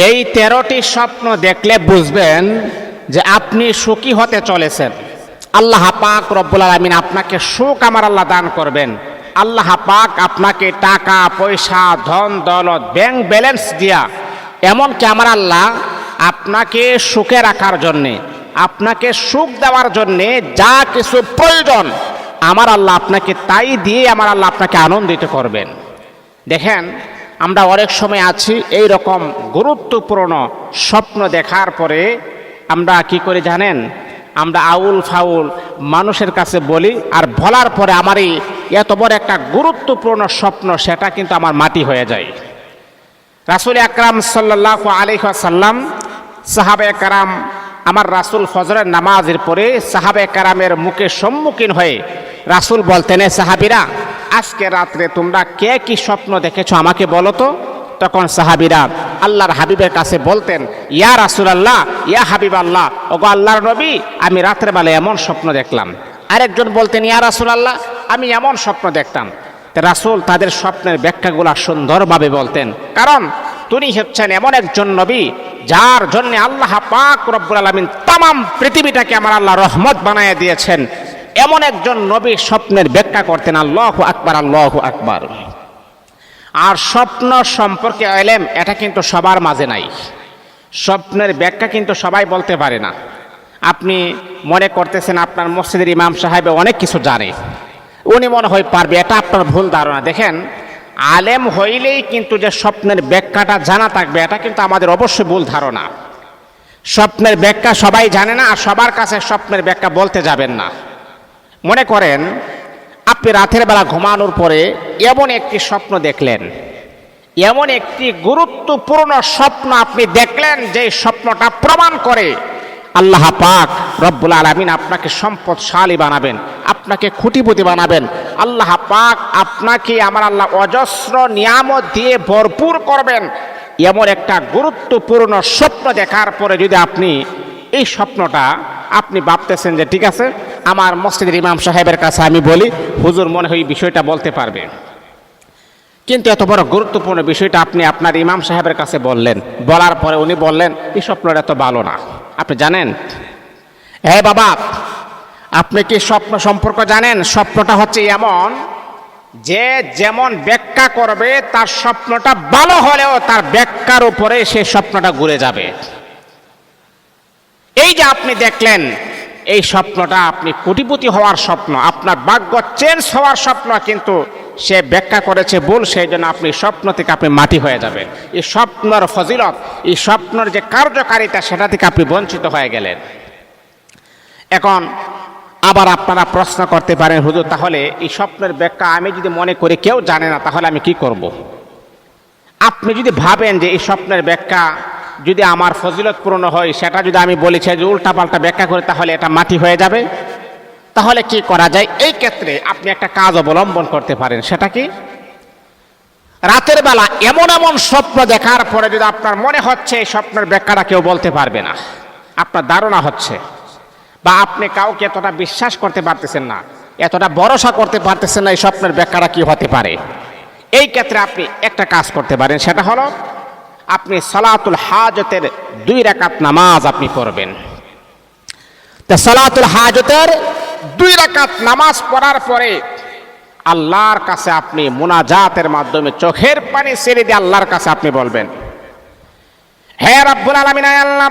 এই 13টি স্বপ্ন দেখলে বুঝবেন যে আপনি সুখী হতে চলেছেন। আল্লাহ পাক রব্বুল আলামিন আপনাকে সুখ আমার আল্লাহ দান করবেন। আল্লাহ পাক আপনাকে টাকা পয়সা ধন দৌলত ব্যাংক ব্যালেন্স দিয়া এমনকি আমার আল্লাহ আপনাকে সুখে রাখার জন্যে, আপনাকে সুখ দেওয়ার জন্যে যা কিছু প্রয়োজন আমার আল্লাহ আপনাকে তাই দিয়ে আমার আল্লাহ আপনাকে আনন্দিত করবেন। দেখেন, আমরা অনেক সময় আছি এই রকম গুরুত্বপূর্ণ স্বপ্ন দেখার পরে আমরা কি করি জানেন? আমরা আউল ফাউল মানুষের কাছে বলি, আর বলার পরে আমারই এত বড় একটা গুরুত্বপূর্ণ স্বপ্ন সেটা কিন্তু আমার মাটি হয়ে যায়। রাসূল আকরাম সাল্লাল্লাহু আলাইহি ওয়াসাল্লাম, সাহাবায়ে কেরাম, আমার রাসূল ফজরের নামাজের পরে সাহাবায়ে কেরামের মুখে সম্মুখীন হয়ে রাসূল বলতেন, সাহাবীরা আজকে রাত্রে তোমরা কে কি স্বপ্ন দেখেছো আমাকে বলো তো। তখন সাহাবীরা আল্লাহর হাবিবের কাছে বলতেন, ইয়া রাসূলুল্লাহ, ইয়া হাবিবাল্লাহ, ওগো আল্লাহর নবী, আমি রাত্রেবেলা এমন স্বপ্ন দেখলাম। আরেকজন বলতেন, ইয়া রাসূলুল্লাহ, আমি এমন স্বপ্ন দেখতাম। রাসূল তাদের স্বপ্নের ব্যাখ্যাগুলো সুন্দরভাবে বলতেন, কারণ তিনি হচ্ছেন এমন একজন নবী যার জন্য আল্লাহ পাক রব্বুল আলামিন তামাম পৃথিবীটাকে আমার আল্লাহ রহমত বানায় দিয়েছেন। এমন একজন নবী স্বপ্নের ব্যাখ্যা করতেন। আল্লাহু আকবার, আল্লাহু আকবার। আর স্বপ্ন সম্পর্কে ইলম এটা কিন্তু সবার মাঝে নাই। স্বপ্নের ব্যাখ্যা কিন্তু সবাই বলতে পারে না। আপনি মনে করতেছেন আপনার মসজিদের ইমাম সাহেব অনেক কিছু জানে, উনি মনে হয় পারবে, এটা আপনার ভুল ধারণা। দেখেন, আলেম হইলেই কিন্তু যে স্বপ্নের ব্যাখ্যাটা জানা থাকবে এটা কিন্তু আমাদের অবশ্যই ভুল ধারণা। স্বপ্নের ব্যাখ্যা সবাই জানে না, আর সবার কাছে স্বপ্নের ব্যাখ্যা বলতে যাবেন না। মনে করেন আপনি রাতের বেলা ঘুমানোর পরে এমন একটি স্বপ্ন দেখলেন, এমন একটি গুরুত্বপূর্ণ স্বপ্ন আপনি দেখলেন যে স্বপ্নটা প্রমাণ করে আল্লাহ পাক রব্বুল আলামিন আপনাকে সম্পদশালী বানাবেন, আপনাকে কোটিপতি বানাবেন। আল্লাহ পাক আপনাকে আমার আল্লাহ অজস্র নিয়ামত দিয়ে ভরপুর করবেন। এমন একটা গুরুত্বপূর্ণ স্বপ্ন দেখার পরে যদি আপনি এই স্বপ্নটা আপনি ভাবতেছেন যে ঠিক আছে, আমার মসজিদের ইমাম সাহেবের কাছে আমি বলি, হুজুর মনে হয় বিষয়টা বলতে পারবে। কিন্তু এত বড় গুরুত্বপূর্ণ বিষয়টা আপনি আপনার ইমাম সাহেবের কাছে বললেন, বলার পরে উনি বললেন এই স্বপ্নটা তো ভালো না। আপনি জানেন, হ্যাঁ বাবা, আপনি কি স্বপ্ন সম্পর্কে জানেন? স্বপ্নটা হচ্ছে এমন যে যেমন ব্যাখ্যা করবে তার স্বপ্নটা ভালো হলেও তার ব্যাখ্যার উপরে সেই স্বপ্নটা ঘুরে যাবে। এই যে আপনি দেখলেন এই স্বপ্নটা আপনি কোটিপতি হওয়ার স্বপ্ন, আপনার ভাগ্য চেঞ্জ হওয়ার স্বপ্ন, কিন্তু সে ব্যাখ্যা করেছে ভুল, সেই জন্য আপনি স্বপ্ন থেকে আপনি মাটি হয়ে যাবেন। এই স্বপ্নের ফজিলত, এই স্বপ্নের যে কার্যকারিতা সেটা থেকে আপনি বঞ্চিত হয়ে গেলেন। এখন আবার আপনারা প্রশ্ন করতে পারেন, হুজুর তাহলে এই স্বপ্নের ব্যাখ্যা আমি যদি মনে করি কেউ জানে না তাহলে আমি কি করব? আপনি যদি ভাবেন যে এই স্বপ্নের ব্যাখ্যা যদি আমার ফজিলত পূর্ণ হয়, সেটা যদি আমি বলেছি যে উল্টাপাল্টা ব্যাখ্যা করে তাহলে এটা মাটি হয়ে যাবে, তাহলে কি করা যায়? এই ক্ষেত্রে আপনি একটা কাজ অবলম্বন করতে পারেন। সেটা কি? রাতের বেলা এমন এমন স্বপ্ন দেখার পরে যদি আপনার মনে হচ্ছে এই স্বপ্নের ব্যাখ্যাটা কেউ বলতে পারবে না, আপনার ধারণা হচ্ছে, বা আপনি কাউকে এতটা বিশ্বাস করতে পারতেছেন না, এতটা ভরসা করতে পারতেছেন না এই স্বপ্নের ব্যাখ্যাটা কি হতে পারে, এই ক্ষেত্রে আপনি একটা কাজ করতে পারেন। সেটা হলো আপনি সালাতুল হাজতের 2 রাকাত নামাজ আপনি পড়বেন। তা সালাতুল হাজতের 2 রাকাত নামাজ পড়ার পরে আল্লাহর কাছে আপনি মুনাজাতের মাধ্যমে চোখের পানি ছেড়ে দিয়ে আল্লাহর কাছে আপনি বলবেন, হে রব্বুল আলামিন, আল্লাহ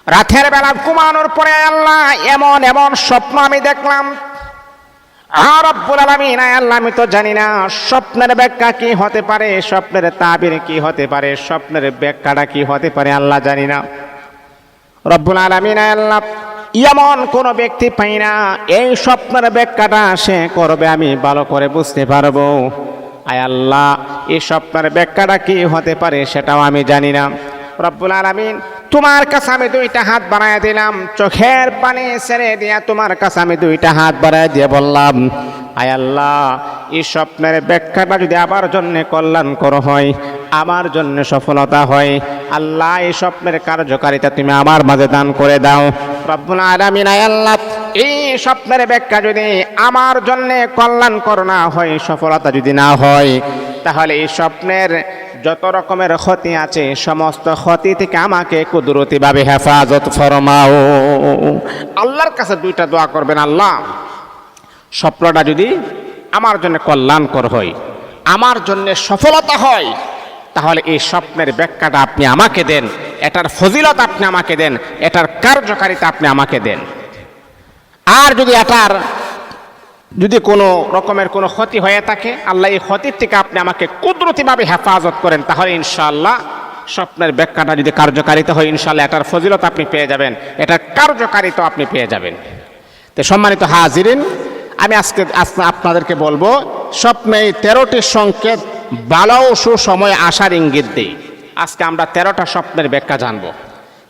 রাতের বেলা ঘুমানোর পরে আল্লাহ এমন এমন স্বপ্ন আমি দেখলাম, রব্বুল আলামিন আল্লাহ আমি তো জানি না স্বপ্নের ব্যাখ্যা কি হতে পারে, স্বপ্নের তাবির কি হতে পারে, স্বপ্নের ব্যাখ্যাটা কি হতে পারে আল্লাহ জানি না। রব্বুল আলামিন আল্লাহ এমন কোন ব্যক্তি পাই না এই স্বপ্নের ব্যাখ্যাটা সে করবে আমি ভালো করে বুঝতে পারবো। আয় আল্লাহ, এই স্বপ্নের ব্যাখ্যাটা কি হতে পারে সেটাও আমি জানি না। রব্বুল আলামিন তোমার কাছে আমি 2টা হাত বাড়ায় দিলাম, চোখের পানি ছেড়ে দিয়া তোমার কাছে আমি 2টা হাত বাড়ায় দিয়ে বললাম, আয় আল্লাহ, এই স্বপ্নের ব্যাখ্যাটা যদি আমার জন্য কল্যাণকর হয়, আমার জন্য সফলতা হয়, আল্লাহ এই স্বপ্নের কার্যকারিতা তুমি আমার মাঝে দান করে দাও। রব্বুল আলামিন আয় আল্লাহ, এই স্বপ্নের ব্যাখ্যা যদি আমার জন্য কল্যাণকর না হয়, সফলতা যদি না হয়, তাহলে এই স্বপ্নের যত রকমের ক্ষতি আছে সমস্ত ক্ষতি থেকে আমাকে কুদরতিভাবে হেফাজত ফরমাও। আল্লাহর কাছে দুইটা দোয়া করবেন, আল্লাহ স্বপ্নটা যদি আমার জন্য কল্যাণকর হয়, আমার জন্য সফলতা হয়, তাহলে এই স্বপ্নের ব্যাখ্যাটা আপনি আমাকে দেন, এটার ফজিলত আপনি আমাকে দেন, এটার কার্যকারিতা আপনি আমাকে দেন। আর যদি কোনো রকমের কোনো ক্ষতি হয়ে থাকে, আল্লাহ এই ক্ষতির থেকে আপনি আমাকে কুদরতিভাবে হেফাজত করেন, তাহলে ইনশাআল্লাহ স্বপ্নের ব্যাখ্যাটা যদি কার্যকারিতা হয়, ইনশাআল্লাহ এটার ফজিলত আপনি পেয়ে যাবেন, এটার কার্যকারিতা আপনি পেয়ে যাবেন। তো সম্মানিত হাজিরিন, আমি আজকে আপনাদেরকে বলবো স্বপ্নে এই 13টি সংকেত ভালো ও সুসময় আসার ইঙ্গিত দেই। আজকে আমরা 13টা স্বপ্নের ব্যাখ্যা জানবো।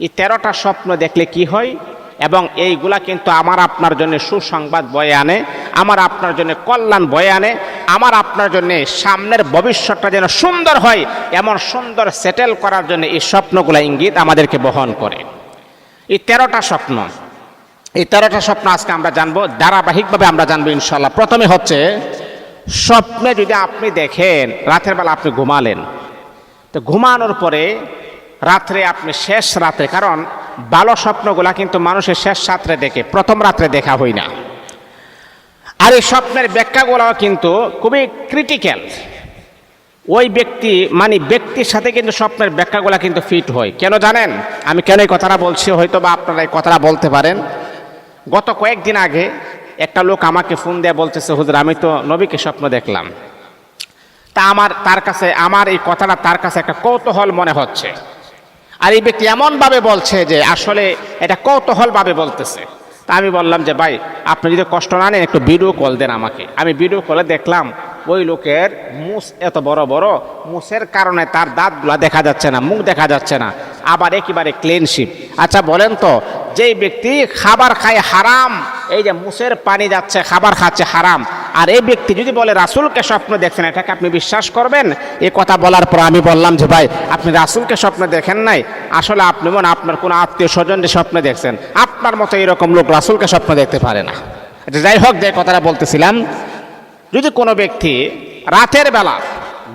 এই 13টা স্বপ্ন দেখলে কি হয়, এবং এইগুলা কিন্তু আমার আপনার জন্য সুসংবাদ বয়ে আনে, আমার আপনার জন্য কল্যাণ বয়ে আনে, আমার আপনার জন্য সামনের ভবিষ্যৎটা যেন সুন্দর হয়, এমন সুন্দর সেটেল করার জন্য এই স্বপ্নগুলা ইঙ্গিত আমাদেরকে বহন করে। এই 13টা স্বপ্ন, এই 13টা স্বপ্ন আজকে আমরা জানবো, ধারাবাহিকভাবে আমরা জানবো ইনশাআল্লাহ। প্রথমে হচ্ছে, স্বপ্নে যদি আপনি দেখেন রাতের বেলা আপনি ঘুমালেন, তো ঘুমানোর পরে রাত্রে আপনি শেষ রাতে, কারণ ভালো স্বপ্নগুলা কিন্তু মানুষের শেষ রাত্রে দেখে, প্রথম রাত্রে দেখা হয় না। আর এই স্বপ্নের ব্যাখ্যাগুলোও কিন্তু খুবই ক্রিটিক্যাল। ওই ব্যক্তির সাথে কিন্তু স্বপ্নের ব্যাখ্যাগুলা কিন্তু ফিট হয়। কেন জানেন আমি কেন এই কথাটা বলছি? হয়তো বা আপনারা এই কথাটা বলতে পারেন। গত কয়েকদিন আগে একটা লোক আমাকে ফোন দিয়ে বলতেছে, হুজুর আমি তো নবীকে স্বপ্ন দেখলাম। তা আমার এই কথাটা তার কাছে একটা কৌতূহল মনে হচ্ছে। আর এই ব্যক্তি এমনভাবে বলছে যে আসলে এটা কৌতূহলভাবে বলতেছে। তা আমি বললাম যে ভাই, আপনি যদি কষ্ট না নেন একটু ভিডিও কল দেন আমাকে। আমি ভিডিও কলে দেখলাম ওই লোকের মুখ এত বড় বড়, মুখের কারণে তার দাঁতগুলা দেখা যাচ্ছে না, মুখ দেখা যাচ্ছে না, আবার একেবারে ক্লিনশিপ। আচ্ছা বলেন তো, যেই ব্যক্তি খাবার খায় হারাম, এই যে মুখের পানি যাচ্ছে, খাবার খাচ্ছে হারাম, আর এই ব্যক্তি যদি বলে রাসূলকে স্বপ্ন দেখছেন, এটাকে আপনি বিশ্বাস করবেন? এই কথা বলার পর আমি বললাম যে ভাই, আপনি রাসূলকে স্বপ্ন দেখেন নাই, আসলে আপনি মনে আপনার কোনো আত্মীয় স্বজনদের স্বপ্ন দেখছেন। আপনার মতো এরকম লোক রাসূলকে স্বপ্ন দেখতে পারে না। যাই হোক, যে কথাটা বলতেছিলাম, যদি কোনো ব্যক্তি রাতের বেলা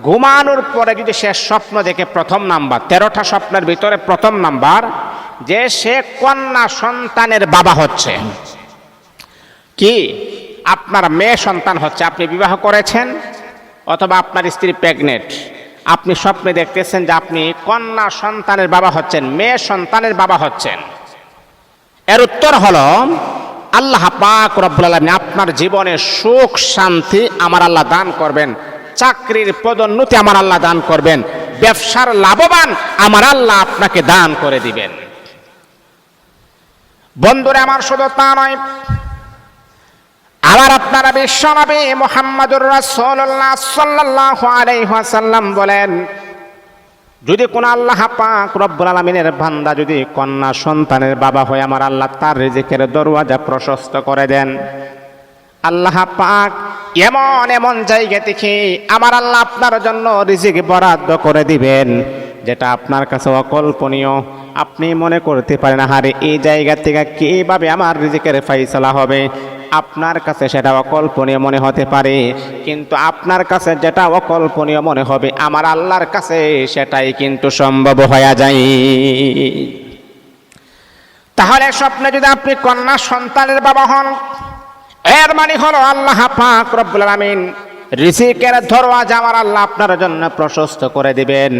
ঘুমানোর পরে যদি সে স্বপ্ন দেখে, প্রথম নাম্বার 13টা স্বপ্নের ভিতরে প্রথম নাম্বার যে সে কন্যা সন্তানের বাবা হচ্ছে। কি আপনার মেয়ে সন্তান হচ্ছে, আপনি বিবাহ করেছেন অথবা আপনার স্ত্রী প্রেগনেন্ট, আপনি স্বপ্নে দেখতেছেন যে আপনি কন্যা সন্তানের বাবা হচ্ছেন, মেয়ে সন্তানের বাবা হচ্ছেন। এর উত্তর হলো আল্লাহ পাক রব্বুল আলামিন আপনার জীবনে সুখ শান্তি আমার আল্লাহ দান করবেন, চাকরির পদোন্নতি আমার আল্লাহ দান করবেন, ব্যবসার লাভবান আমার আল্লাহ আপনাকে দান করে দিবেন। বন্ধুরা আমার, শুধু তা নয়, আবার আপনারা বিশ্বনবী মুহাম্মদুর রাসূলুল্লাহ সাল্লাল্লাহু আলাইহি ওয়াসাল্লাম বলেন, যদি কোন আল্লাহ পাক রব্বুল আলামিনের বান্দা যদি কন্যা সন্তানের বাবা হয়, আমার আল্লাহ তার রিজিকের দরওয়াজা প্রশস্ত করে দেন। আল্লাহ পাক এমন এমন জায়গা থেকে আমার আল্লাহ আপনার জন্য রিজিক বরাদ্দ করে দিবেন, যেটা আপনার কাছে অকল্পনীয়। আপনি মনে করতে পারেন, আরে এই জায়গা থেকে কিভাবে আমার রিজিকের ফাইসালা হবে। আপনার কাছে সেটা অকল্পনীয় মনে হতে পারে, কিন্তু আপনার কাছে যেটা অকল্পনীয় মনে হবে, আমার আল্লাহর কাছে সেটাই কিন্তু সম্ভব হয়ে যায়। তাহলে স্বপ্নে যদি আপনি কন্যা সন্তানের বাবা হন, এর মানে হলো আল্লাহ পাক রব্বুল আলামিন রিজিকের দরওয়াজা আমার আল্লাহ আপনার জন্য প্রশস্ত করে দিবেন।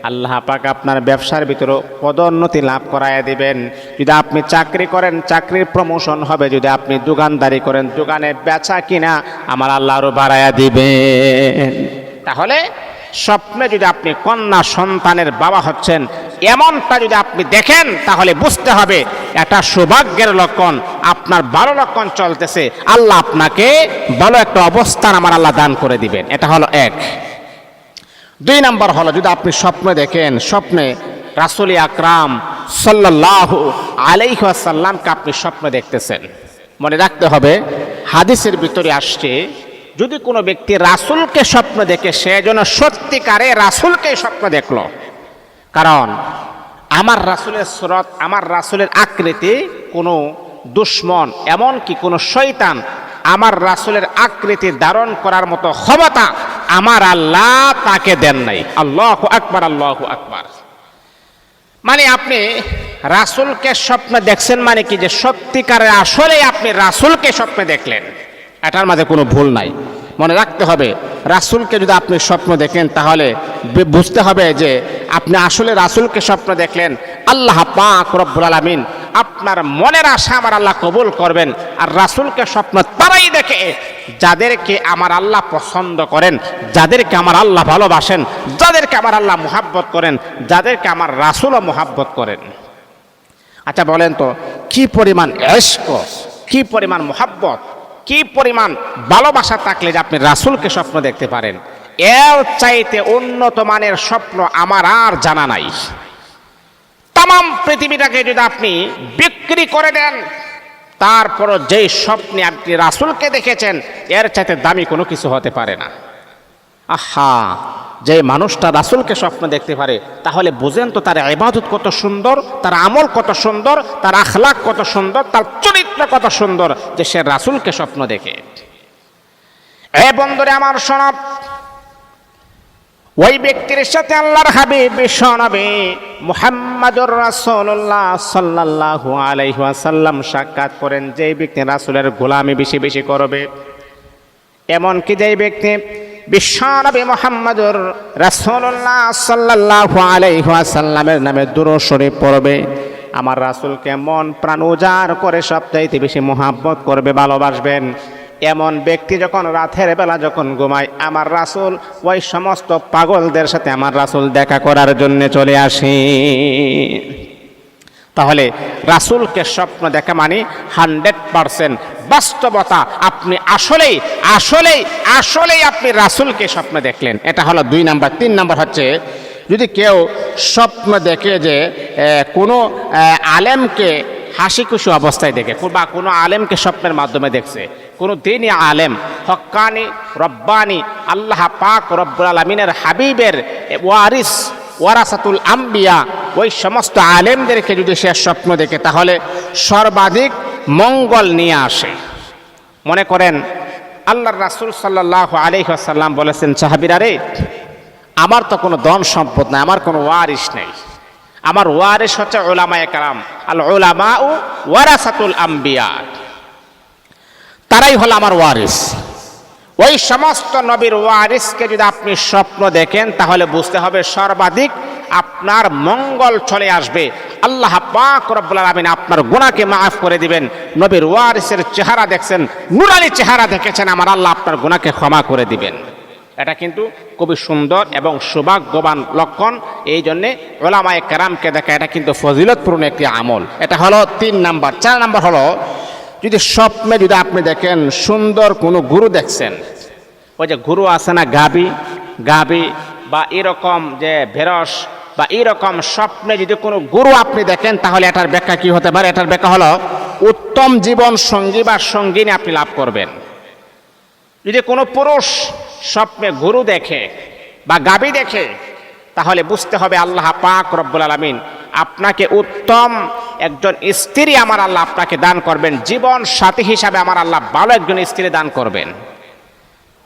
আল্লাহ পাক আপনার ব্যবসার ভিতরে পদোন্নতি লাভ করায় দিবেন। যদি আপনি চাকরি করেন, চাকরির প্রমোশন হবে। যদি আপনি দোকানদারি করেন, দোকানে বেচা কিনা আমার আল্লাহ আরো বাড়ায়া দিবেন। তাহলে স্বপ্নে যদি আপনি কন্যা সন্তানের বাবা হচ্ছেন, এমনটা যদি আপনি দেখেন, তাহলে বুঝতে হবে এটা সৌভাগ্যের লক্ষণ, আপনার ভালো লক্ষণ চলতেছে, আল্লাহ আপনাকে ভালো একটা অবস্থান আমার আল্লাহ দান করে দিবেন। এটা হলো এক। 2 নম্বর হলো, যদি আপনি স্বপ্ন দেখেন, স্বপ্নে রাসূল আকরাম সাল্লাল্লাহু আলাইহি ওয়াসাল্লামকে আপনি স্বপ্ন দেখতেছেন। মনে রাখতে হবে, হাদিসের ভিতরে আসছে, যদি কোনো ব্যক্তি রাসূলকে স্বপ্ন দেখে, সে যেন সত্যিকারে রাসূলকে স্বপ্ন দেখলো। কারণ আমার রাসূলের সুরত, আমার রাসূলের আকৃতি কোনো দুশ্মন, এমনকি কোনো শয়তান আমার রাসূলের আকৃতি ধারণ করার মতো ক্ষমতা আমার আল্লাহ তাকে দেন নাই। আল্লাহু আকবার, আল্লাহু আকবার। মানে আপনি রাসূলকে স্বপ্নে দেখছেন, মানে কি যে সত্যিকারের আসলে আপনি রাসূলকে স্বপ্নে দেখলেন, এটার মাঝে কোনো ভুল নাই। মনে রাখতে হবে, রাসূলকে যদি আপনি স্বপ্ন দেখেন তাহলে বুঝতে হবে যে আপনি আসলে রাসূলকে স্বপ্ন দেখলেন। আল্লাহ পাক রব্বুল আলামিন আপনার মনের আশা আমার আল্লাহ কবুল করবেন। আর রাসূলকে স্বপ্ন তারাই দেখে যাদেরকে আমার আল্লাহ পছন্দ করেন, যাদেরকে আমার আল্লাহ ভালোবাসেন, যাদেরকে আমার আল্লাহ মুহাব্বত করেন, যাদেরকে আমার রাসূলও মুহাব্বত করেন। আচ্ছা বলেন তো, কি পরিমাণ ইশক, কি পরিমাণ মুহাব্বত, কি পরিমাণ ভালোবাসা থাকলে যে আপনি রাসূলকে স্বপ্ন দেখতে পারেন? এর চাইতে উন্নত মানের স্বপ্ন আমার আর জানা নাই। তাম পৃথিবীটাকে যদি আপনি বিক্রি করে দেন, তারপরও যেই স্বপ্নে আপনি রাসূলকে দেখেছেন এর চাইতে দামি কোনো কিছু হতে পারে না। আহা, যে মানুষটা রাসূলকে স্বপ্ন দেখতে পারে তাহলে বুঝেন তো তার ইবাদত কত সুন্দর, তার আমল কত সুন্দর, তার আখলাক কত সুন্দর, তার চরিত্র কত সুন্দর, যে সে রাসূলকে স্বপ্ন দেখে। এ বন্ধুরে আমার শোনো, ওই ব্যক্তির সাথে আল্লাহর হাবিব বিশ্বনবী মুহাম্মদুর রাসূলুল্লাহ সাল্লাল্লাহু আলাইহি ওয়াসাল্লাম সাক্ষাৎ করেন। যেই ব্যক্তি রাসূলের গোলামি বেশি বেশি করবে, এমনকি যেই ব্যক্তি বিশ্বনবী মুহাম্মদুর রাসূলুল্লাহ সাল্লাল্লাহু আলাইহি ওয়াসাল্লামের নামে দুরূদ শরীফ পড়বে, আমার রাসূলকে মন প্রাণ উজাড় করে সবচাইতে বেশি মুহাব্বত করবে, ভালোবাসবেন, এমন ব্যক্তি যখন রাতের বেলা যখন ঘুমায়, আমার রাসূল ওই সমস্ত পাগলদের সাথে আমার রাসূল দেখা করার জন্য চলে আসে। তাহলে রাসূলকে স্বপ্ন দেখা মানে 100% বাস্তবতা, আপনি আসলেই আসলেই আসলেই আপনি রাসূলকে স্বপ্ন দেখলেন। এটা হলো 2 নাম্বার। 3 নাম্বার হচ্ছে, যদি কেউ স্বপ্ন দেখে যে কোনো আলেমকে হাসি খুশি অবস্থায় দেখে, বা কোনো আলেমকে স্বপ্নের মাধ্যমে দেখছে, কোনো দিনই আলেম হক্কানি রব্বানি আল্লাহ পাক রব্বুল আলামিনের হাবিবের ওয়ারিস ওয়ারাসাতুল আম্বিয়া, ওই সমস্ত আলেমদেরকে যদি সে স্বপ্ন দেখে তাহলে সর্বাধিক মঙ্গল নিয়ে আসে। মনে করেন আল্লাহর রাসূল সাল্লাল্লাহু আলাইহি ওয়াসাল্লাম বলেছেন, সাহাবীরা রে, আমার তো কোনো ধন সম্পদ নাই, আমার কোনো ওয়ারিস নেই, আমার ওয়ারিস হচ্ছে উলামায়ে কেরাম, আল উলামাউ ওয়ারাসাতুল আম্বিয়া, তারাই হলো আমার ওয়ারিস। ওই সমস্ত নবীর ওয়ারিসকে যদি আপনি স্বপ্ন দেখেন তাহলে বুঝতে হবে সর্বাধিক আপনার মঙ্গল চলে আসবে। আল্লাহ পাক রব্বুল আলামিন আপনার গুনাহকে মাফ করে দিবেন। নবীর ওয়ারিসের চেহারা দেখছেন, নূরানি চেহারা দেখেছেন, আমার আল্লাহ আপনার গুনাহকে ক্ষমা করে দিবেন। এটা কিন্তু খুবই সুন্দর এবং সৌভাগ্যবান লক্ষণ। এই জন্যে উলামায়ে কেরামকে দেখা এটা কিন্তু ফজিলতপূর্ণ একটি আমল। এটা হলো 3 নাম্বার। 4 নাম্বার হলো, যদি স্বপ্নে যদি আপনি দেখেন সুন্দর কোনো গরু দেখছেন, ওই যে গরু আছে না গাবি বা এরকম যে ভেরস বা এরকম স্বপ্নে যদি কোনো গরু আপনি দেখেন তাহলে এটার ব্যাখ্যা কি হতে পারে? এটার ব্যাখ্যা হলো উত্তম জীবন সঙ্গী বা সঙ্গিনী আপনি লাভ করবেন। যদি কোনো পুরুষ স্বপ্নে গরু দেখে বা গাবি দেখে তাহলে বুঝতে হবে আল্লাহ পাক রব্বুল আলামিন আপনাকে উত্তম একজন স্ত্রী আমার আল্লাহ আপনাকে দান করবেন, জীবন সাথী হিসাবে আমার আল্লাহ ভালো একজন স্ত্রী দান করবেন।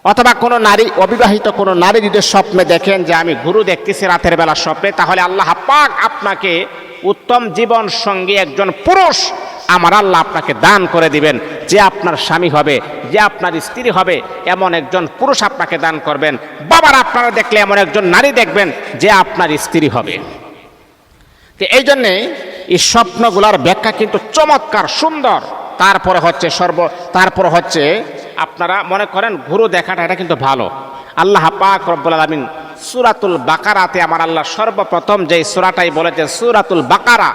অথবা কোনো নারী, অবিবাহিত কোনো নারী যদি স্বপ্নে দেখেন যে আমি গরু দেখতেছি রাতের বেলা স্বপ্নে, তাহলে আল্লাহ পাক আপনাকে উত্তম জীবন সঙ্গী একজন পুরুষ আমার আল্লাহ আপনাকে দান করে দিবেন, যে আপনার স্বামী হবে, যে আপনার স্ত্রী হবে, এমন একজন পুরুষ আপনাকে দান করবেন। বাবার আপনারা দেখলে এমন একজন নারী দেখবেন যে আপনার স্ত্রী হবে। তো এই জন্যে এই স্বপ্নগুলার ব্যাখ্যা কিন্তু চমৎকার সুন্দর। তারপরে হচ্ছে আপনারা মনে করেন গরু দেখাটা এটা কিন্তু ভালো। আল্লাহ পাক রব্বুল আলামিন সূরাতুল বাকারাতে আমার আল্লাহ সর্বপ্রথম যেই সূরাটাই বলেছে সূরাতুল বাকারা,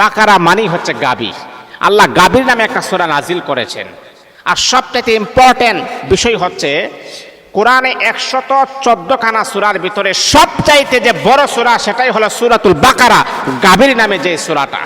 বাকারা মানেই হচ্ছে গাবি। আল্লাহ গাবির নামে একটা সূরা নাজিল করেছেন। আর সবচেয়ে ইম্পর্টেন্ট বিষয় হচ্ছে কোরআনে 114 খানা সূরার ভিতরে সবচাইতে যে বড় সূরা সেটাই হলো সূরাতুল বাকারা, গাবির নামে যে সূরাটা।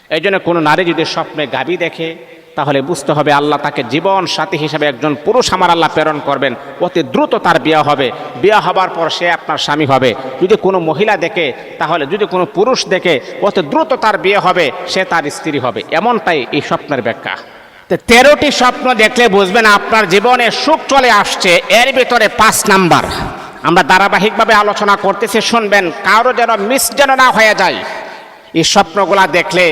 এই জন্য কোনো নারী যদি স্বপ্নে গাবি দেখে তাহলে বুঝতে হবে আল্লাহ তাকে জীবন সাথী হিসাবে একজন পুরুষ আমার আল্লাহ প্রেরণ করবেন। অতি দ্রুত তার বিয়ে হবে, বিয়ে হবার পর সে আপনার স্বামী হবে। যদি কোনো মহিলা দেখে তাহলে, যদি কোনো পুরুষ দেখে অতি দ্রুত তার বিয়ে হবে, সে তার স্ত্রী হবে। এমনটাই এই স্বপ্নের ব্যাখ্যা। তো 13টি স্বপ্ন দেখলে বুঝবেন আপনার জীবনে সুখ চলে আসছে। এর ভিতরে 5 নাম্বার আমরা ধারাবাহিকভাবে আলোচনা করতেছি, শুনবেন, কারো যেন মিস যেন না হয়ে যায়। এই স্বপ্নগুলা দেখলে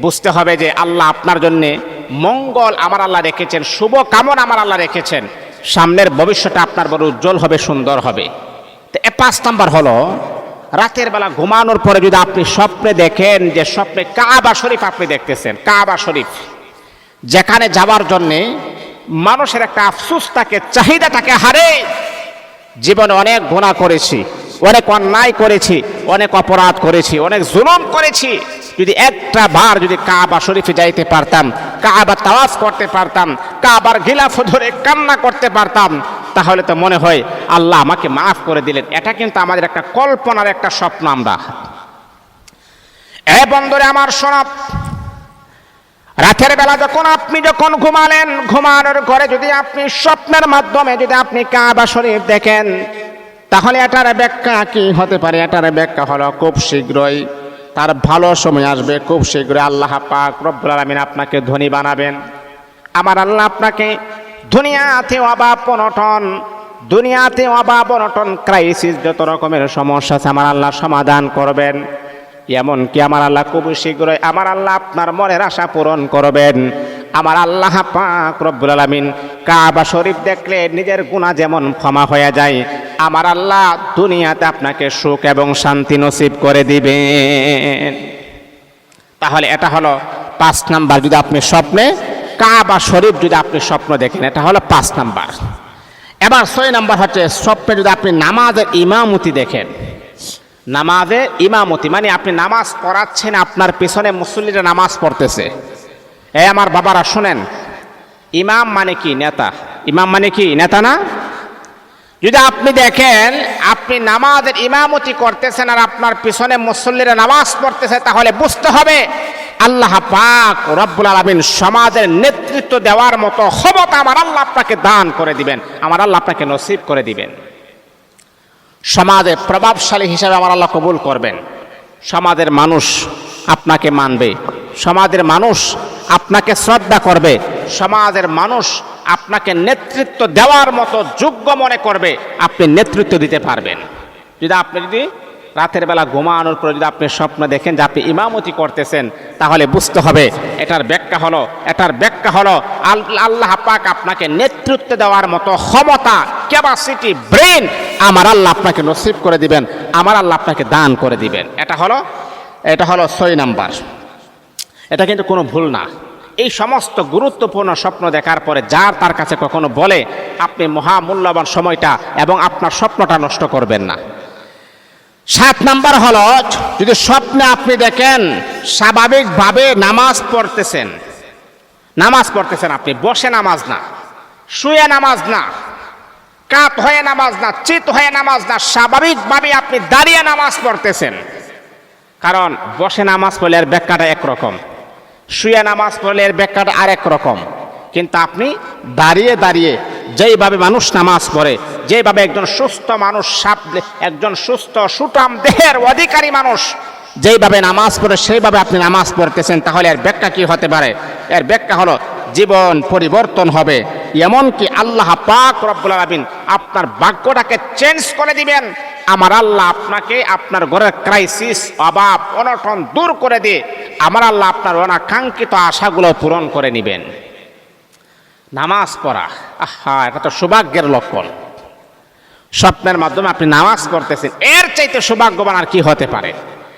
বুঝতে হবে যে আল্লাহ আপনার জন্যে মঙ্গল আমার আল্লাহ রেখেছেন, শুভ কামনা আমার আল্লাহ রেখেছেন, সামনের ভবিষ্যৎটা আপনার বড় উজ্জ্বল হবে, সুন্দর হবে। তো 5 নাম্বার হলো রাতের বেলা ঘুমানোর পরে যদি আপনি স্বপ্নে দেখেন যে স্বপ্নে কাবা শরীফ আপনি দেখতেছেন, কাবা শরীফ, যেখানে যাওয়ার জন্যে মানুষের একটা আফসোস থাকে, চাহিদা থাকে, হারে জীবনে অনেক গুনাহ করেছি, অনেক অন্যায় করেছি, অনেক অপরাধ করেছি, অনেক জুলুম করেছি, যদি একটা বার যদি কাবা শরীফে যাইতে পারতাম, কাবা তাওয়াফ করতে পারতাম, কাবার গিলাফ ধরে কান্না করতে পারতাম, তাহলে তো মনে হয় আল্লাহ আমাকে মাফ করে দিলেন। এটা কিন্তু আমাদের একটা কল্পনার একটা স্বপ্ন। আমরা বন্ধুরে আমার শোনা, রাতের বেলা যখন ঘুমালেন, ঘুমানোর ঘরে যদি আপনি স্বপ্নের মাধ্যমে যদি আপনি কাবা শরীফ দেখেন, তাহলে এটার ব্যাখ্যা কি হতে পারে? এটার ব্যাখ্যা হলো খুব শীঘ্রই তার ভালো সময় আসবে, খুব শীঘ্রই আল্লাহ পাক রব্বুল আলামিন আপনাকে ধনী বানাবেন। আমার আল্লাহ আপনাকে দুনিয়াতে অভাব অনটন ক্রাইসিস, যত রকমের সমস্যা আছে আমার আল্লাহ সমাধান করবেন। এমনকি আমার আল্লাহ খুব শীঘ্রই আমার আল্লাহ আপনার মনের আশা পূরণ করবেন। আমার আল্লাহ পাক রব্বুল আলামিন কাবা শরীফ দেখলে নিজের গুনাহ যেমন ক্ষমা হয়ে যায়, আমার আল্লাহ দুনিয়াতে আপনাকে সুখ এবং শান্তি নসিব করে দিবেন। তাহলে এটা হলো 5 নাম্বার, যদি আপনি স্বপ্নে কাবা শরীফ যদি আপনি স্বপ্ন দেখেন, এটা হলো 5 নাম্বার। এবার 6 নাম্বার হচ্ছে স্বপ্নে যদি আপনি নামাজের ইমামতি দেখেন। নামাজের ইমামতি মানে আপনি নামাজ পড়াচ্ছেন, আপনার পেছনে মুসল্লিরা নামাজ পড়তেছে। আমার বাবারা শুনেন, ইমাম মানে কি? নেতা। ইমাম মানে কি? নেতা না? যদি আপনি দেখেন আপনি নামাজের ইমামতি করতেছেন আর আপনার পিছনে মুসল্লিরা নামাজ পড়তেছে, তাহলে বুঝতে হবে আল্লাহ পাক রব্বুল আলামিন সমাজের নেতৃত্ব দেওয়ার মতো ক্ষমতা আমার আল্লাহ আপনাকে দান করে দিবেন, আমার আল্লাহ আপনাকে নসিব করে দিবেন। সমাজে প্রভাবশালী হিসাবে আমার আল্লাহ কবুল করবেন। সমাজের মানুষ আপনাকে মানবে, সমাজের মানুষ আপনাকে শ্রদ্ধা করবে, সমাজের মানুষ আপনাকে নেতৃত্ব দেওয়ার মতো যোগ্য মনে করবে, আপনি নেতৃত্ব দিতে পারবেন। যদি রাতের বেলা ঘুমানোর পরে যদি আপনি স্বপ্ন দেখেন যে আপনি ইমামতি করতেছেন, তাহলে বুঝতে হবে এটার ব্যাখ্যা হলো আল্লাহ পাক আপনাকে নেতৃত্ব দেওয়ার মতো ক্ষমতা, ক্যাপাসিটি, ব্রেন আমার আল্লাহ আপনাকে নসিব করে দিবেন, আমার আল্লাহ আপনাকে দান করে দিবেন। এটা হলো 6 নাম্বার। এটা কিন্তু কোনো ভুল না। এই সমস্ত গুরুত্বপূর্ণ স্বপ্ন দেখার পরে যার তার কাছে কখনো বলে আপনি মহামূল্যবান সময়টা এবং আপনার স্বপ্নটা নষ্ট করবেন না। 7 নাম্বার হলো যদি স্বপ্নে আপনি দেখেন স্বাভাবিকভাবে নামাজ পড়তেছেন, আপনি বসে নামাজ না, শুয়ে নামাজ না, কাত হয়ে নামাজ না, চিত হয়ে নামাজ না, স্বাভাবিকভাবে আপনি দাঁড়িয়ে নামাজ পড়তেছেন। কারণ বসে নামাজ পড়লে এর ব্যাখ্যাটা একরকম, শুয়ে নামাজ পড়লে এর ব্যাখ্যাটা আরেক রকম। কিন্তু আপনি দাঁড়িয়ে যেইভাবে মানুষ নামাজ পড়ে, যেভাবে একজন সুস্থ মানুষ, একজন সুস্থ সুঠাম দেহের অধিকারী মানুষ যেইভাবে নামাজ পড়ে সেইভাবে আপনি নামাজ পড়তেছেন, তাহলে এর ব্যাখ্যা কি হতে পারে? এর ব্যাখ্যা হলো জীবন পরিবর্তন হবে। এমনকি আল্লাহ পাক রব্বুল আলামিন আপনার ভাগ্যটাকে চেঞ্জ করে দিবেন। আমার আল্লাহ আপনাকে আপনার ঘরের ক্রাইসিস, অভাব, অনটন দূর করে দিয়ে আমার আল্লাহ আপনার অনাকাঙ্ক্ষিত আশাগুলো পূরণ করে নেবেন। নামাজ পড়া, এটা তো সৌভাগ্যের লক্ষণ। স্বপ্নের মাধ্যমে আপনি নামাজ পড়তেছেন, এর চাইতে সৌভাগ্যবান আর কি হতে পারে?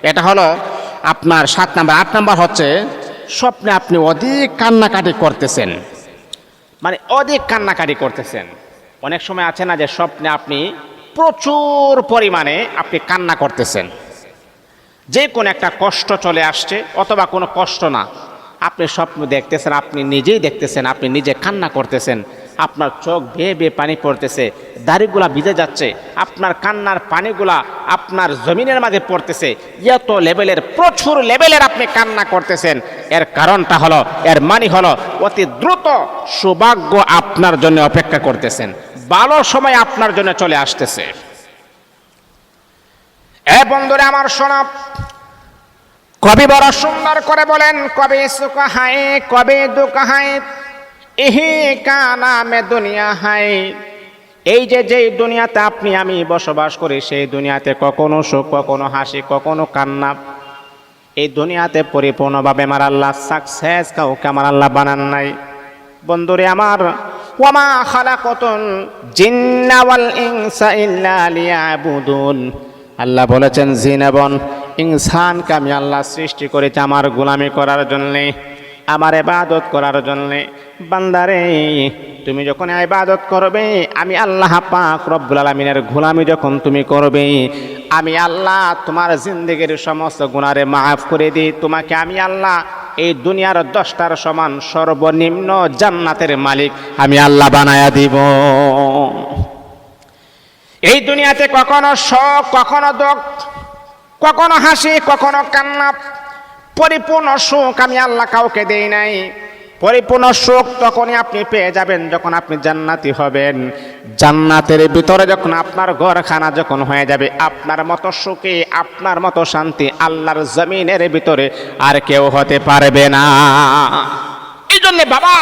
এটা হলো আপনার 7 নাম্বার। 8 নাম্বার হচ্ছে স্বপ্নে আপনি অধিক কান্নাকাটি করতেছেন, মানে অধিক কান্নাকাটি করতেছেন। অনেক সময় আছে না যে স্বপ্নে আপনি প্রচুর পরিমাণে আপনি কান্না করতেছেন, যে কোনো একটা কষ্ট চলে আসছে অথবা কোনো কষ্ট না, আপনি স্বপ্ন দেখতেছেন, আপনি নিজেই দেখতেছেন, আপনি নিজে কান্না করতেছেন, আপনার চোখ বেয়ে বেয়ে পানি পড়তেছে, দাড়িগুলা ভিজে যাচ্ছে, আপনার কান্নার পানিগুলা আপনার জমিনের মাঝে পড়তেছে, এত লেভেলের, প্রচুর লেভেলের আপনি কান্না করতেছেন। এর কারণটা হলো, এর মানে হলো অতি দ্রুত সৌভাগ্য আপনার জন্য অপেক্ষা করতেছেন, ভালো সময় আপনার জন্য চলে আসতেছে। বন্ধুরা আমার শোনা, কবি বড় সুন্দর করে বলেন, কবে সুখ হায় কবে দুঃখ হায়, এহে কা নামে দুনিয়া হাই, এই যে যেই দুনিয়াতে আপনি আমি বসবাস করি সেই দুনিয়াতে কখনো সুখ, কখনো হাসি, কখনো কান্না, এই দুনিয়াতে পরিপূর্ণভাবে আমার আল্লাহ সাকসেস কাউকে আমার আল্লাহ বানান নাই। বন্ধুরে আমার, ওয়ামা খালাকাতুল জিন্না ওয়াল ইনসা ইল্লা লিয়াবুদুন, আল্লাহ বলেছেন জিন এবং ইনসানকে আমি আল্লাহ সৃষ্টি করেছি আমার গোলামি করার জন্যে, আমার ইবাদত করার জন্যে। বান্দারে, তুমি যখন ইবাদত করবে, আমি আল্লাহ পাক রব্বুল আলামিনের গোলামি যখন তুমি করবে, আমি আল্লাহ তোমার জিন্দেগির সমস্ত গুনারে মাফ করে দিই। তোমাকে আমি আল্লাহ এই দুনিয়ার 10টার সমান সর্বনিম্ন জান্নাতের মালিক আমি আল্লাহ বানায়া দিব। এই দুনিয়াতে কখনো শোক, কখনো দুঃখ, কখনো হাসি, কখনো কান্না, পরিপূর্ণ সুখ আমি আল্লাহ কাউকে দেই নাই। পরিপূর্ণ সুখ তখনই আপনি পেয়ে যাবেন যখন আপনি জান্নাতি হবেন। জান্নাতের ভিতরে যখন আপনার ঘরখানা যখন হয়ে যাবে, আপনার মতো সুখী, আপনার মতো শান্তি আল্লাহর জমিনের ভিতরে আর কেউ হতে পারবে না। এই জন্য বাবা,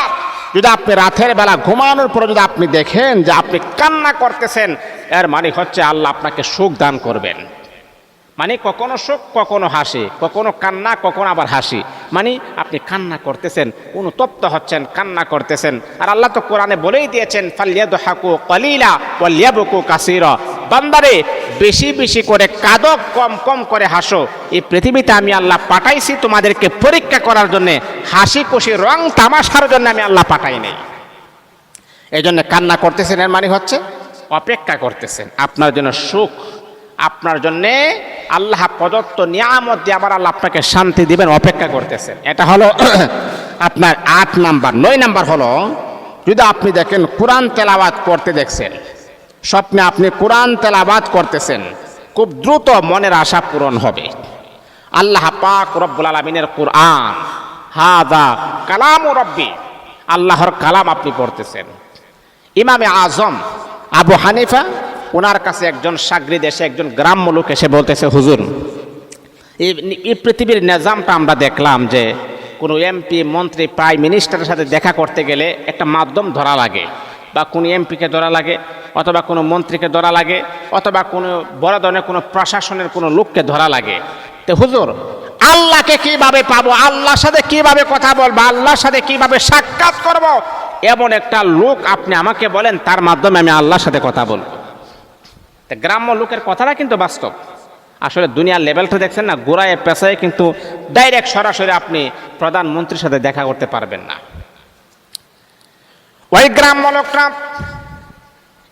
যদি আপনি রাতের বেলা ঘুমানোর পরে যদি আপনি দেখেন যে আপনি কান্না করতেছেন, এর মানে হচ্ছে আল্লাহ আপনাকে সুখ দান করবেন। মানে কখনো সুখ, কখনো হাসি, কখনো কান্না, কখনো আবার হাসি, মানে আপনি কান্না করতেছেন, অনুতপ্ত হচ্ছেন, কান্না করতেছেন। আর আল্লাহ তো কোরআনে বলেই দিয়েছেন, ফালইয়াদহাকু কলিলা ওয়ালিয়াবকু কাসীরা, বান্দারে বেশি বেশি করে কাঁদো, কম কম করে হাসো। এই পৃথিবীতে আমি আল্লাহ পাঠাইছি তোমাদেরকে পরীক্ষা করার জন্য, হাসি খুশি রং তামাশার জন্য আমি আল্লাহ পাঠাই নাই। এই জন্য কান্না করতেছেন, এর মানে হচ্ছে অপেক্ষা করতেছেন আপনার জন্য সুখ, আপনার জন্যে আল্লাহ প্রদত্ত নিয়ামত দিয়ে আবার আল্লাহ আপনাকে শান্তি দিবেন, অপেক্ষা করতেছেন। এটা হলো আপনার 8 নাম্বার। 9 নাম্বার হলো, যদি আপনি দেখেন কোরআন তেলাওয়াত করতে দেখছেন, স্বপ্নে আপনি কোরআন তেলাওয়াত করতেছেন, খুব দ্রুত মনের আশা পূরণ হবে। আল্লাহ পাক রব্বুল আলামিনের কোরআন, হাযা কালামু রব্বি, আল্লাহর কালাম আপনি পড়তেছেন। ইমামে আজম আবু হানিফা, ওনার কাছে একজন সাগরিদ এসে, একজন গ্রাম্য লোক এসে বলতেছে, হুজুর, এই পৃথিবীর নিজামটা আমরা দেখলাম যে কোনো এমপি, মন্ত্রী, প্রাইম মিনিস্টারের সাথে দেখা করতে গেলে একটা মাধ্যম ধরা লাগে, বা কোনো এমপিকে ধরা লাগে, অথবা কোনো মন্ত্রীকে ধরা লাগে, অথবা কোনো বড় ধরনের কোনো প্রশাসনের কোনো লোককে ধরা লাগে। তো হুজুর, আল্লাহকে কিভাবে পাবো, আল্লাহর সাথে কিভাবে কথা বলবো, আল্লাহর সাথে কিভাবে সাক্ষাৎ করব, এমন একটা লোক আপনি আমাকে বলেন, তার মাধ্যমে আমি আল্লাহর সাথে কথা বলবো। গ্রাম্য লোকের কথাটা কিন্তু বাস্তব। আসলে দুনিয়ার লেভেলটা দেখছেন না, গোড়ায় পেশায় কিন্তু ডাইরেক্ট সরাসরি আপনি প্রধানমন্ত্রীর সাথে দেখা করতে পারবেন না। ওই গ্রাম্য লোকরা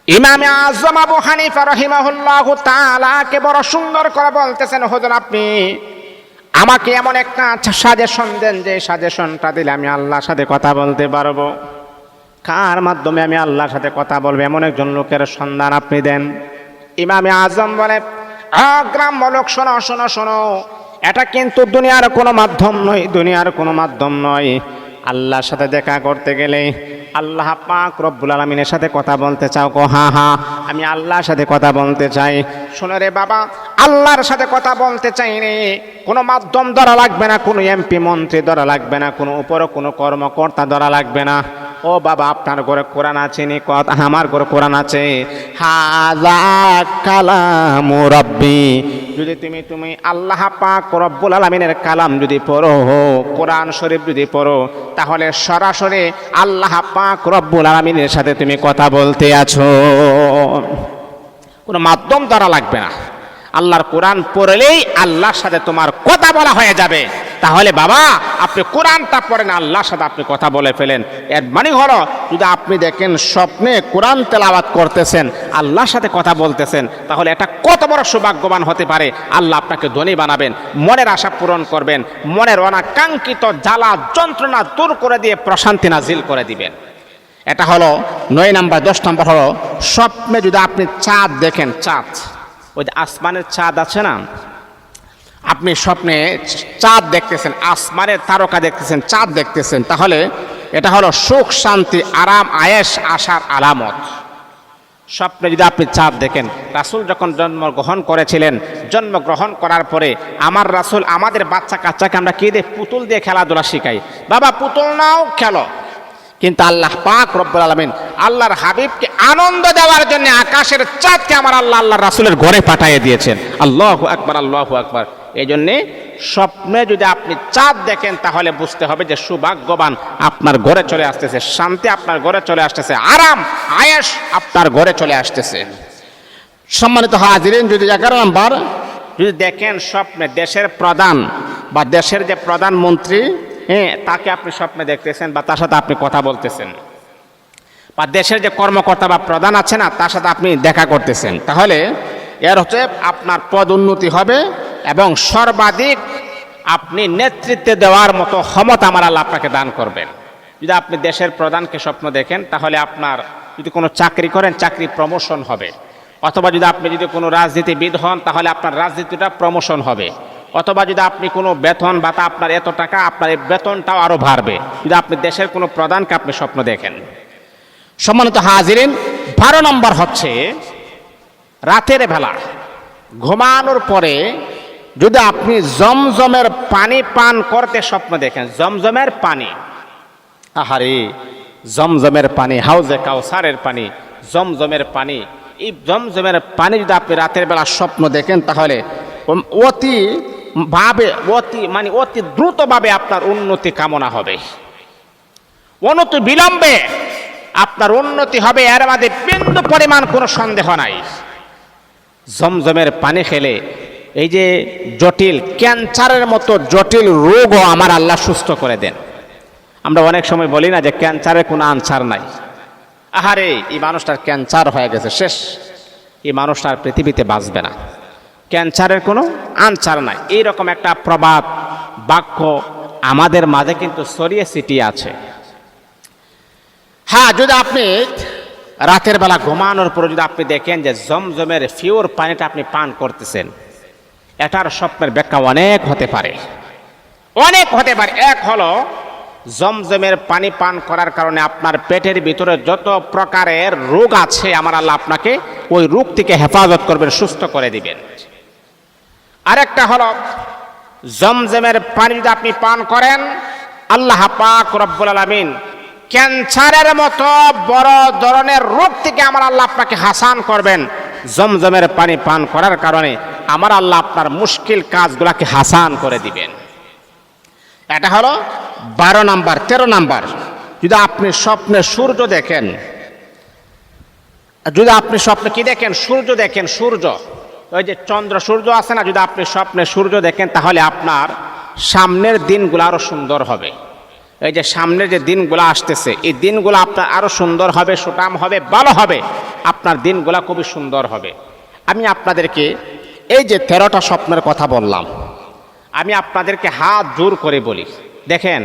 ইমামে আজম আবু হানিফা রাহিমাহুল্লাহু তাআলাকে বড় সুন্দর করে বলতেছেন, হুজুর আপনি আমাকে এমন একটা সাজেশন দেন, যে সাজেশনটা দিলে আমি আল্লাহর সাথে কথা বলতে পারবো। কার মাধ্যমে আমি আল্লাহর সাথে কথা বলবো, এমন একজন লোকের সন্ধান আপনি দেন। ইমামে আজম বলে, গ্রাম্য লোক শোনো শোনো শোনো, এটা কিন্তু দুনিয়ার কোনো মাধ্যম নয়, দুনিয়ার কোনো মাধ্যম নয়। আল্লাহর সাথে দেখা করতে গেলে, আল্লাহ পাক রব্বুল আলামিনের সাথে কথা বলতে চাও? হ্যাঁ হ্যাঁ, আমি আল্লাহর সাথে কথা বলতে চাই। শোনো রে বাবা, আল্লাহর সাথে কথা বলতে চাই রে, কোনো মাধ্যম ধরা লাগবে না, কোনো এমপি মন্ত্রী ধরা লাগবে না, কোনো উপরে কোনো কর্মকর্তা ধরা লাগবে না। ও বাবা, আপনার ঘরে কোরআন আছে নি? আমার ঘরে কোরআন আছে। হাযা কালামু রাব্বি, যদি তুমি আল্লাহ পাক রব্বুল আলামিনের কালাম যদি পড়ো, কোরআন শরীফ যদি পড়ো, তাহলে সরাসরি আল্লাহ পাক রব্বুল আলামিনের সাথে তুমি কথা বলতে আছো, কোনো মাধ্যম দ্বারা লাগবে না। আল্লাহর কোরআন পড়লেই আল্লাহর সাথে তোমার কথা বলা হয়ে যাবে। তাহলে বাবা, আপনি কোরআনটা পড়েন, আল্লাহর সাথে আপনি কথা বলে ফেলেন। এর মানে হলো, যদি আপনি দেখেন স্বপ্নে কোরআন তেলাওয়াত করতেছেন, আল্লাহর সাথে কথা বলতেছেন, তাহলে এটা কত বড় সৌভাগ্যবান হতে পারে। আল্লাহ আপনাকে ধনী বানাবেন, মনের আশা পূরণ করবেন, মনের অনাকাঙ্ক্ষিত জ্বালা যন্ত্রণা দূর করে দিয়ে প্রশান্তি নাজিল করে দিবেন। এটা হলো 9 নাম্বার। 10 নাম্বার হলো, স্বপ্নে যদি আপনি চাঁদ দেখেন, চাঁদ, ওই যে আসমানের চাঁদ আছে না, আপনি স্বপ্নে চাঁদ দেখতেছেন, আসমানের তারকা দেখতেছেন, চাঁদ দেখতেছেন, তাহলে এটা হলো সুখ, শান্তি, আরাম, আয়েশ আসার আলামত। স্বপ্নে যদি আপনি চাঁদ দেখেন, রাসূল যখন জন্মগ্রহণ করেছিলেন, জন্মগ্রহণ করার পরে আমার রাসূল আমাদের বাচ্চা কাচ্চাকে আমরা কি দিয়ে, পুতুল দিয়ে খেলাধুলা শিখাই। বাবা পুতুল নাও খেলো, কিন্তু আল্লাহ পাক রব্বুল আলামিন আল্লাহর হাবিবকে আনন্দ দেওয়ার জন্য আকাশের চাঁদকে আল্লাহর রাসূলের ঘরে পাঠিয়ে দিয়েছেন। আল্লাহু আকবার, আল্লাহু আকবার। এই জন্যে স্বপ্নে যদি আপনি চাঁদ দেখেন তাহলে বুঝতে হবে যে সৌভাগ্যবান আপনার ঘরে চলে আসতেছে, শান্তি আপনার ঘরে চলে আসতেছে, আরাম আয়েশ আপনার ঘরে চলে আসতেছে। সম্মানিত হাজিরিন, যদি 11 নম্বর যদি দেখেন স্বপ্নে দেশের প্রধান বা দেশের যে প্রধানমন্ত্রী, তাকে আপনি স্বপ্নে দেখতেছেন বা তার সাথে আপনি কথা বলতেছেন, বা দেশের যে কর্মকর্তা বা প্রধান আছে না তার সাথে আপনি দেখা করতেছেন, তাহলে এর হচ্ছে আপনার পদ উন্নতি হবে এবং সর্বাধিক আপনি নেতৃত্বে দেওয়ার মতো ক্ষমতা আল্লাহ আপনাকে দান করবেন। যদি আপনি দেশের প্রধানকে স্বপ্ন দেখেন তাহলে আপনার যদি কোনো চাকরি করেন চাকরি প্রমোশন হবে, অথবা যদি আপনি কোনো রাজনীতিবিদ হন তাহলে আপনার রাজনীতিটা প্রমোশন হবে, অথবা যদি আপনি কোনো বেতন ভাতা আপনার এত টাকা, আপনার এই বেতনটাও আরও বাড়বে যদি আপনি দেশের কোনো প্রধানকে আপনি স্বপ্ন দেখেন। সম্মানিত হাজিরিন, 12 নম্বর হচ্ছে রাতের বেলা ঘুমানোর পরে যদি আপনি জমজমের পানি পান করতে স্বপ্ন দেখেন, জমজমের পানি, আহারে জমজমের পানি, হাউজে কাউসারের পানি, জমজমের পানি, এই জমজমের পানি যদি আপনি রাতের বেলা স্বপ্ন দেখেন তাহলে অতি দ্রুতভাবে আপনার উন্নতি কামনা হবে, অনতি বিলম্বে আপনার উন্নতি হবে, এর মধ্যে বিন্দু পরিমাণ কোনো সন্দেহ নাই। জমজমের পানি খেলে এই যে জটিল ক্যান্সারের মতো জটিল রোগও আল্লাহ সুস্থ করে দেন। আমরা অনেক সময় বলি না যে ক্যান্সারের কোনো আনসার নাই, আহারে এই মানুষটার ক্যান্সার হয়ে গেছে, শেষ, এই মানুষটার পৃথিবীতে বাঁচবে না, ক্যান্সারের কোনো আনসার নাই। এইরকম একটা প্রবাদ বাক্য আমাদের মাঝে কিন্তু ছড়িয়ে ছিটিয়ে আছে। হ্যাঁ, যদি আপনি রাতের বেলা ঘুমানোর পরে যদি আপনি দেখেন যে জমজমের পিওর পানিটা আপনি পান করতেছেন, এটার স্বপ্নের ব্যাখ্যা অনেক হতে পারে, অনেক হতে পারে। এক হলো জমজমের পানি পান করার কারণে আপনার পেটের ভিতরে যত প্রকারের রোগ আছে আল্লাহ আপনাকে ওই রোগ থেকে হেফাজত করবেন, সুস্থ করে দিবেন। আরেকটা হলো জমজমের পানি যদি আপনি পান করেন আল্লাহ পাক রব্বুল আলামিন ক্যান্সারের মতো বড় ধরনের রোগ থেকে আল্লাহ আপনাকে হাসান করবেন। জমজমের পানি পান করার কারণে আল্লাহ আপনার মুশকিল কাজগুলাকে হাসান করে দিবেন। এটা হলো 12 নম্বর। 13 নম্বর, যদি আপনি স্বপ্নে সূর্য দেখেন, যদি আপনি স্বপ্নে কি দেখেন, সূর্য দেখেন, সূর্য, ওই যে চন্দ্র সূর্য আছে না, যদি আপনি স্বপ্নে সূর্য দেখেন তাহলে আপনার সামনের দিনগুলো আরো সুন্দর হবে। এই যে সামনের যে দিনগুলো আসতেছে এই দিনগুলো আপনার আরো সুন্দর হবে, সুঠাম হবে, ভালো হবে, আপনার দিনগুলো খুবই সুন্দর হবে। আমি আপনাদেরকে এই যে 13টা স্বপ্নের কথা বললাম, আমি আপনাদেরকে হাত জোর করে বলি, দেখেন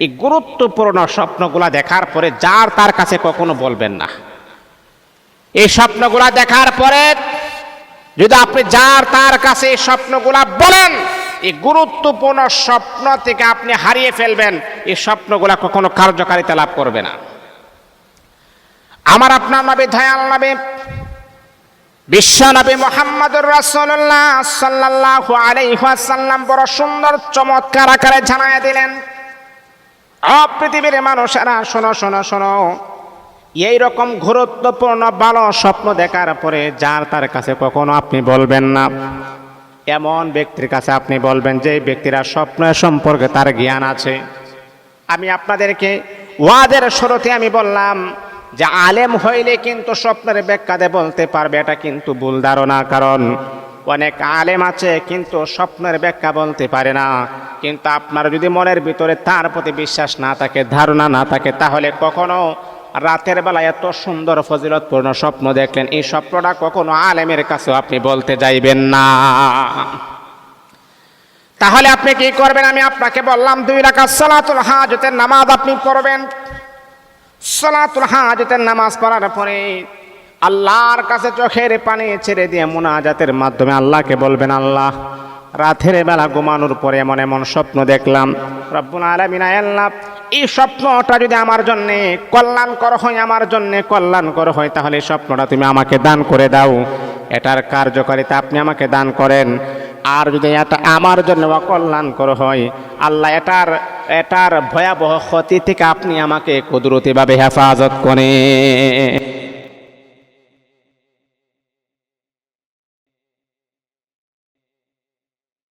এই গুরুত্বপূর্ণ স্বপ্নগুলা দেখার পরে যার তার কাছে কখনো বলবেন না। এই স্বপ্নগুলা দেখার পরে যদি আপনি যার তার কাছে এই স্বপ্নগুলা বলেন, এই গুরুত্বপূর্ণ স্বপ্ন থেকে আপনি হারিয়ে ফেলবেন, এই স্বপ্নগুলা কখনো কার্যকারিতা লাভ করবে না। আমার আপনার নবী, দয়াল নবী, বিশ্ব নবী মুহাম্মদুর রাসূলুল্লাহ সাল্লাল্লাহু আলাইহি ওয়াসাল্লাম বড় সুন্দর চমৎকার আকারে জানায়া দিলেন, পৃথিবীর মানুষেরা শোনো শোনো শোনো, এইরকম গুরুত্বপূর্ণ ভালো স্বপ্ন দেখার পরে যার তার কাছে কখনো আপনি বলবেন না। এমন ব্যক্তির কাছে আপনি বলবেন যে ব্যক্তিরা স্বপ্ন সম্পর্কে তার জ্ঞান আছে। আমি আপনাদেরকে ওয়াদের শুরুতে আমি বললাম যে আলেম হইলে কিন্তু স্বপ্নের ব্যাখ্যা বলতে পারবে, এটা কিন্তু ভুল ধারণা। কারণ অনেক আলেম আছে কিন্তু স্বপ্নের ব্যাখ্যা বলতে পারে না। কিন্তু আপনার যদি মনের ভিতরে তার প্রতি বিশ্বাস না থাকে, ধারণা না থাকে, তাহলে কখনো রাতের বেলা এত সুন্দর ফজিলতপূর্ণ স্বপ্ন দেখলেন, এই স্বপ্নটা কখনো আলেমের কাছেও আপনি বলতে যাইবেন না। তাহলে আপনি কি করবেন? আমি আপনাকে বললাম 2 রাকাত সালাতুল হাজতের নামাজ আপনি পড়বেন। সালাতুল হাজতের নামাজ পড়ার পরে আল্লাহর কাছে চোখের পানি ছেড়ে দিয়ে মুনাজাতের মাধ্যমে আল্লাহকে বলবেন, আল্লাহ রাতের বেলা ঘুমানোর পরে এমন এমন স্বপ্ন দেখলাম, রব্বুল আলামিন আল্লাহ এই স্বপ্নটা যদি আমার জন্যে কল্যাণকর হয়, আমার জন্যে কল্যাণকর হয়, তাহলে এই স্বপ্নটা তুমি আমাকে দান করে দাও, এটার কার্যকারিতা আপনি আমাকে দান করেন। আর যদি এটা আমার জন্য অকল্যাণকর হয়, আল্লাহ এটার এটার ভয়াবহ ক্ষতি থেকে আপনি আমাকে কুদরতিভাবে হেফাজত করেন।